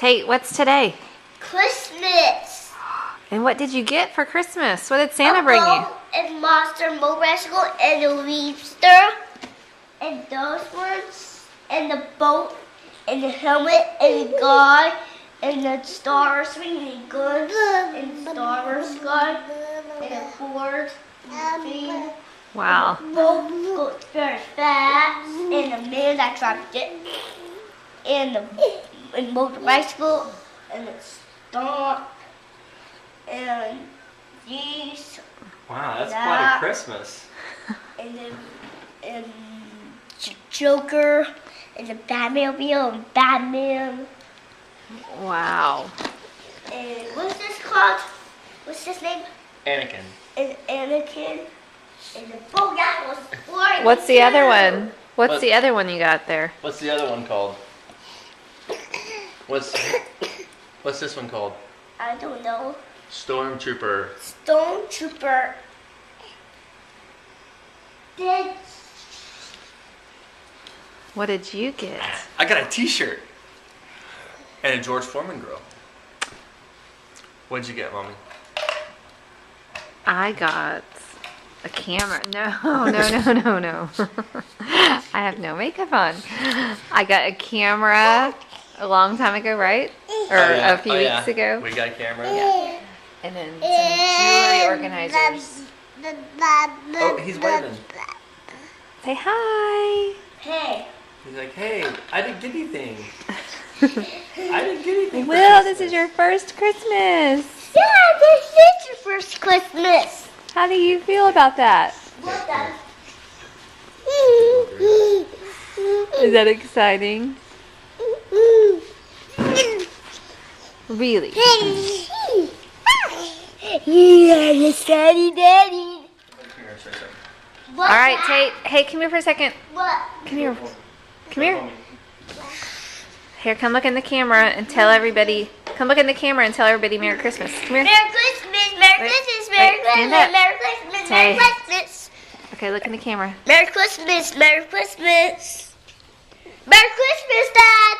Tate, what's today? Christmas. And what did you get for Christmas? What did Santa bring you? A boat and monster motorcycle and a leapster and those ones and the boat and the helmet and the guy and the Star swinging guns and Star Wars gun and a board thing. Wow. The boat goes very fast and the man that drives it and the motorcycle and the stomp and these Wow, that's that. quite a Christmas. and the Joker and the Batmobile and Batman Wow. and what's this called? What's his name? Anakin. And Anakin and the Bogat was flying. What's the other too. one? What's What? the other one you got there? What's the other one called? What's this one called? I don't know. Stormtrooper. Stormtrooper. Did What did you get? I got a T-shirt and a George Foreman grill. What'd you get, Mommy? I got a camera. No. I have no makeup on. I got a camera a long time ago, right? Or a few weeks ago. We got a camera. Yeah. And then some jewelry organizers. Oh, he's waving. Say hi. hey. He's like, hey, I didn't get anything. I didn't get anything. for Will, this Christmas." is your first Christmas. Yeah, this is your first Christmas. How do you feel about that? What the? Is that exciting? Really? Yeah, Miss Daddy. What? All right, Tate. Hey, come here for a second. What? Come here. Come here. Here, come look in the camera and tell everybody. Come look in the camera and tell everybody Merry Christmas. Come here. Merry Christmas, Merry Wait, Christmas, wait, Merry stand Christmas, up. Merry Christmas, Say- Merry Christmas. Okay, look in the camera. Merry Christmas, Merry Christmas. Merry Christmas, Dad.